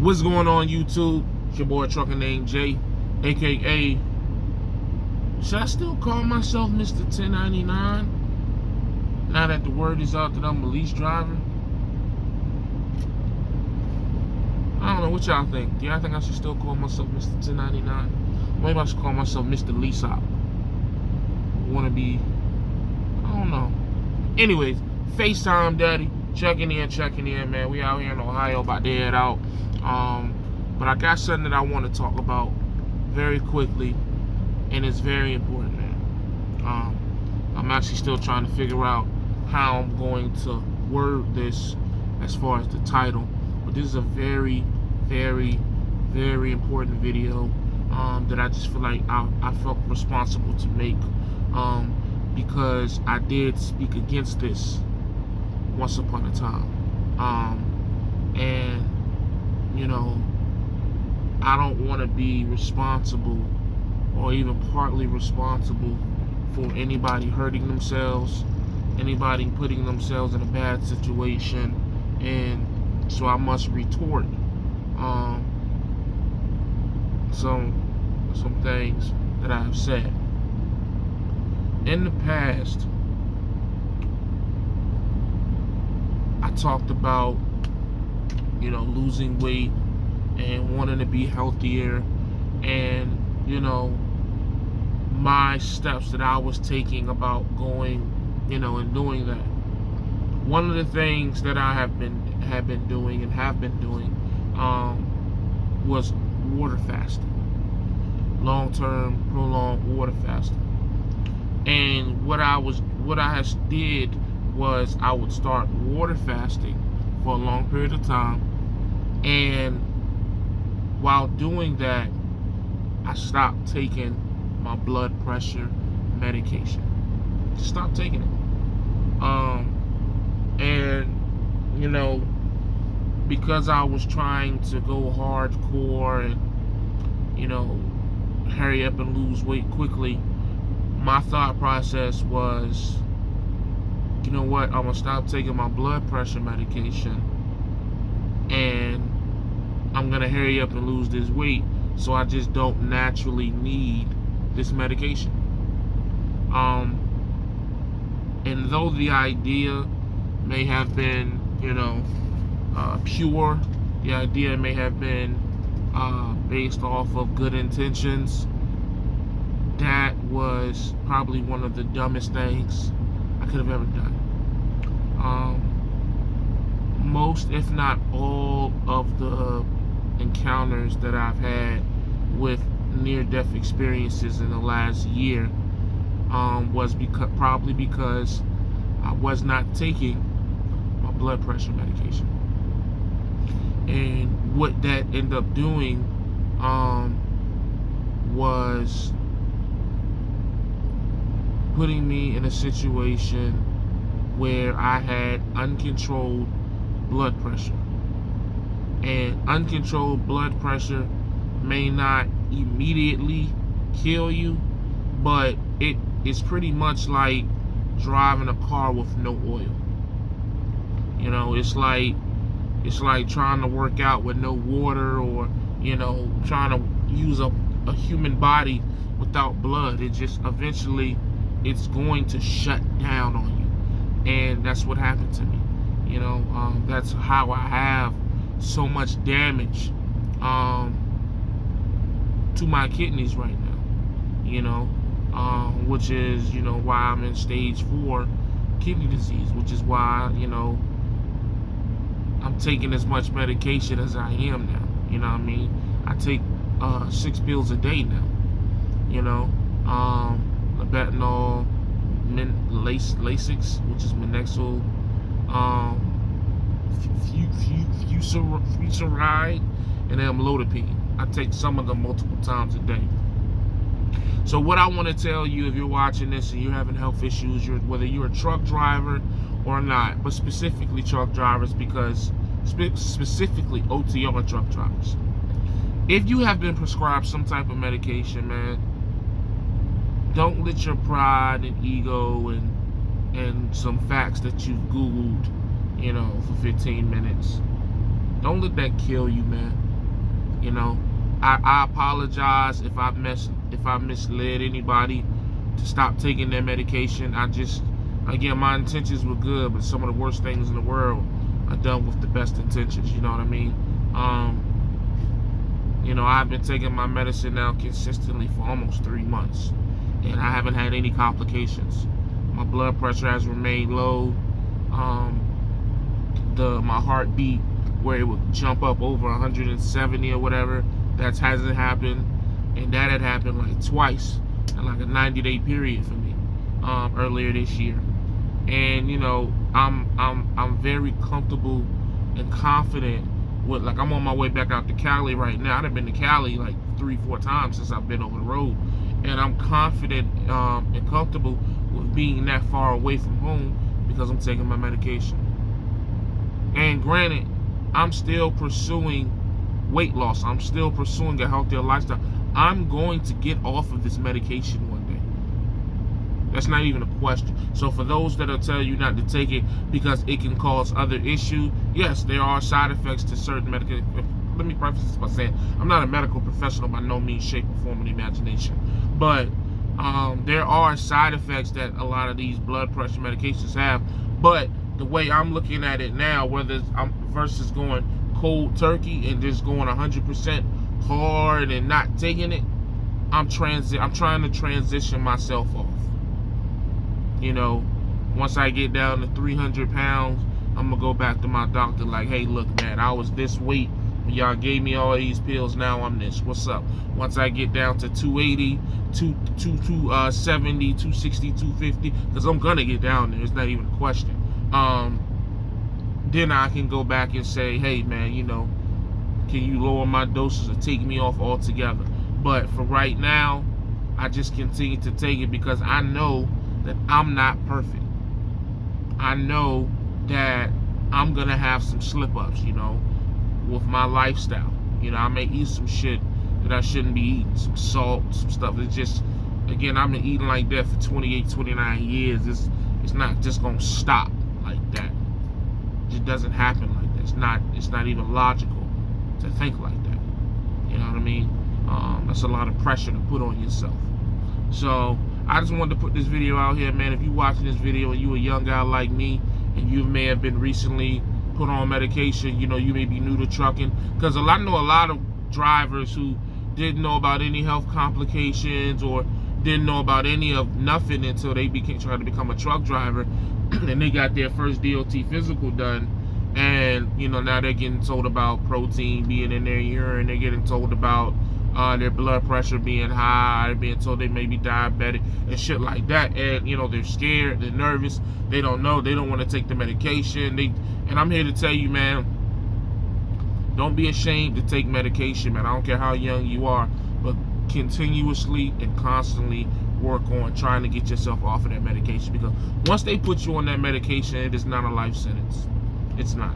What's going on, YouTube? It's your boy ATruckerNamedJay, aka, should I still call myself Mr. 1099 now that the word is out that I'm a lease driver? I don't know, what y'all think? Do y'all think I should still call myself Mr. 1099? Maybe I should call myself Mr. Lease Op. Wanna be, I don't know. Anyways, FaceTime Daddy, checking in, man. We out here in Ohio, about to head out. But I got something that I want to talk about very quickly, and it's very important, man. I'm actually still trying to figure out how I'm going to word this as far as the title, but this is a very, very, very important video that I just feel like I felt responsible to make, because I did speak against this once upon a time, and you know, I don't want to be responsible or even partly responsible for anybody hurting themselves, anybody putting themselves in a bad situation, and so I must retort some things that I have said. In the past, I talked about, you know, losing weight and wanting to be healthier, and, you know, my steps that I was taking about going, you know, and doing that. One of the things that I have been doing was water fasting, long-term, prolonged water fasting. And what I did was I would start water fasting for a long period of time, and while doing that, I stopped taking my blood pressure medication. Just stopped taking it. And you know, because I was trying to go hardcore and, you know, hurry up and lose weight quickly, my thought process was, you know what, I'm gonna stop taking my blood pressure medication, and I'm gonna hurry up and lose this weight so I just don't naturally need this medication. And though the idea may have been, you know, pure, the idea may have been based off of good intentions, that was probably one of the dumbest things I could have ever done. Most, if not all, of the encounters that I've had with near-death experiences in the last year was probably because I was not taking my blood pressure medication. And what that ended up doing was putting me in a situation where I had uncontrolled blood pressure. And uncontrolled blood pressure may not immediately kill you, but it's pretty much like driving a car with no oil. You know, it's like trying to work out with no water, or, you know, trying to use a human body without blood. It just eventually, it's going to shut down on you. And that's what happened to me. You know, that's how I have so much damage to my kidneys right now, you know, which is, you know, why I'm in stage 4 kidney disease, which is why, you know, I'm taking as much medication as I am now. You know what I mean? I take 6 pills a day now, you know, labetanol, Lasix, which is Menexil, futuride, and amlodipine. I take some of them multiple times a day. So what I want to tell you, if you're watching this and you're having health issues, whether you're a truck driver or not, but specifically truck drivers, because specifically OTR truck drivers, if you have been prescribed some type of medication, man, don't let your pride and ego and some facts that you've Googled, you know, for 15 minutes, don't let that kill you, man. You know, I apologize if I misled anybody to stop taking their medication. Again, my intentions were good, but some of the worst things in the world are done with the best intentions. You know what I mean? You know, I've been taking my medicine now consistently for almost 3 months, and I haven't had any complications. My blood pressure has remained low. My heartbeat, where it would jump up over 170 or whatever, that hasn't happened, and that had happened like twice in like a 90-day period for me earlier this year. And you know, I'm very comfortable and confident with, like, I'm on my way back out to Cali right now. I've been to Cali like 3-4 times since I've been over the road, and I'm confident and comfortable with being that far away from home because I'm taking my medication. And granted, I'm still pursuing weight loss. I'm still pursuing a healthier lifestyle. I'm going to get off of this medication one day. That's not even a question. So for those that'll tell you not to take it because it can cause other issues, yes, there are side effects to certain medication. Let me preface this by saying I'm not a medical professional by no means, shape, or form, or imagination. But there are side effects that a lot of these blood pressure medications have. But the way I'm looking at it now, whether I'm versus going cold turkey and just going 100% hard and not taking it, I'm trying to transition myself off. You know, once I get down to 300 pounds, I'm gonna go back to my doctor like, hey, look, man, I was this weight when y'all gave me all these pills. Now I'm this. What's up? Once I get down to 280, 270, 260, 250, because I'm gonna get down there. It's not even a question. Then I can go back and say, hey, man, you know, can you lower my doses or take me off altogether? But for right now, I just continue to take it because I know that I'm not perfect. I know that I'm gonna have some slip-ups, you know, with my lifestyle. You know, I may eat some shit that I shouldn't be eating, some salt, some stuff. It's just, again, I've been eating like that for 28, 29 years. It's not just gonna stop like that. It just doesn't happen like that. It's not even logical to think like that. You know what I mean? That's a lot of pressure to put on yourself. So I just wanted to put this video out here, man. If you're watching this video and you a young guy like me and you may have been recently put on medication, you know, you may be new to trucking, because I know a lot of drivers who didn't know about any health complications or didn't know about any of nothing until they tried to become a truck driver and they got their first DOT physical done, and you know, now they're getting told about protein being in their urine, they're getting told about their blood pressure being high, they're being told they may be diabetic and shit like that, and you know, they're scared, they're nervous, they don't know, they don't want to take the medication. And I'm here to tell you, man, don't be ashamed to take medication, man. I don't care how young you are, but continuously and constantly work on trying to get yourself off of that medication, because once they put you on that medication, it is not a life sentence. It's not.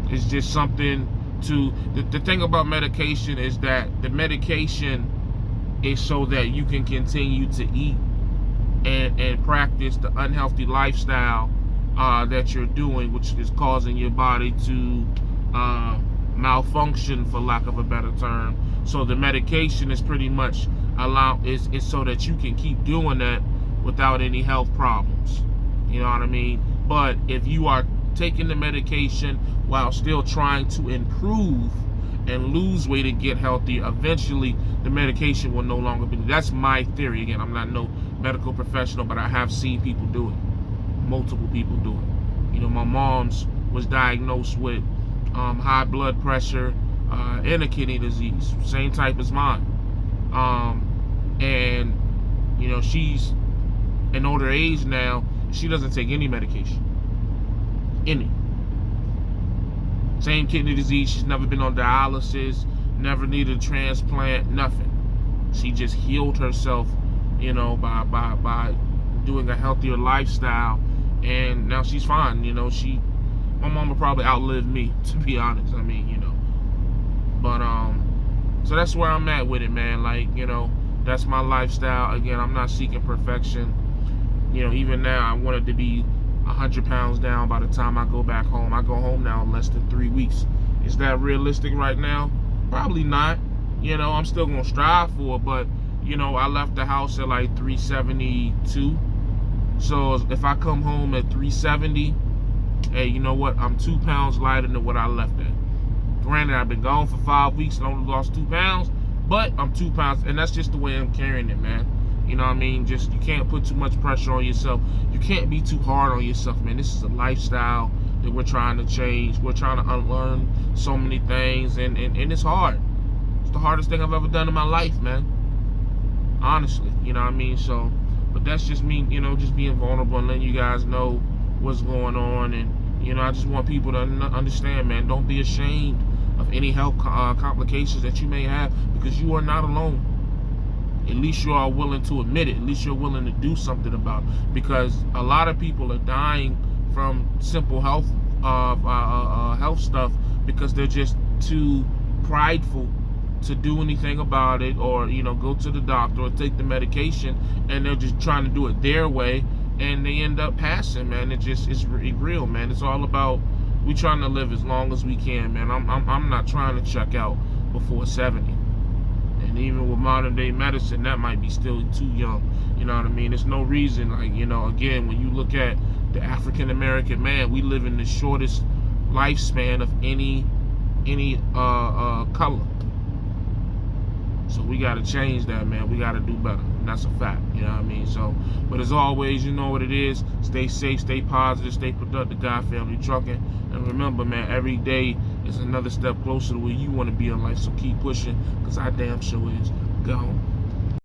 It's just something to, the thing about medication is that the medication is so that you can continue to eat and practice the unhealthy lifestyle that you're doing, which is causing your body to malfunction, for lack of a better term. So the medication is pretty much is so that you can keep doing that without any health problems. You know what I mean? But if you are taking the medication while still trying to improve and lose weight and get healthier, eventually the medication will no longer be. That's my theory. Again, I'm not no medical professional, but I have seen people do it. Multiple people do it. You know, my mom's was diagnosed with high blood pressure and a kidney disease, same type as mine. And you know, she's an older age now. She doesn't take any medication. Any. Same kidney disease. She's never been on dialysis, never needed a transplant, nothing. She just healed herself, you know, by doing a healthier lifestyle, and now she's fine. You know, my mom will probably outlive me, to be honest. I mean, you know, but so that's where I'm at with it, man. Like, you know, that's my lifestyle. Again, I'm not seeking perfection. You know, even now, I wanted to be 100 pounds down by the time I go back home. I go home now in less than 3 weeks. Is that realistic right now? Probably not. You know, I'm still gonna strive for it, but you know, I left the house at like 372. So if I come home at 370, hey, you know what? I'm 2 pounds lighter than what I left at. Granted, I've been gone for 5 weeks and only lost 2 pounds, but I'm 2 pounds, and that's just the way I'm carrying it, man. You know what I mean? Just, you can't put too much pressure on yourself. You can't be too hard on yourself, man. This is a lifestyle that we're trying to change. We're trying to unlearn so many things, and it's hard. It's the hardest thing I've ever done in my life, man. Honestly, you know what I mean? So, but that's just me, you know, just being vulnerable and letting you guys know what's going on. And, you know, I just want people to understand, man, don't be ashamed of any health complications that you may have, because you are not alone. At least you are willing to admit it. At least you're willing to do something about it, because a lot of people are dying from simple health health stuff because they're just too prideful to do anything about it, or, you know, go to the doctor or take the medication, and they're just trying to do it their way, and they end up passing, man. It's real, man. It's all about, we trying to live as long as we can, man. I'm not trying to check out before 70. And even with modern day medicine, that might be still too young. You know what I mean? There's no reason, like, you know, again, when you look at the African American man, we live in the shortest lifespan of any color. So we got to change that, man. We got to do better. And that's a fact. You know what I mean? So, but as always, you know what it is. Stay safe, stay positive, stay productive, God Family Trucking. And remember, man, every day is another step closer to where you want to be in life. So keep pushing, because I damn sure is. Go.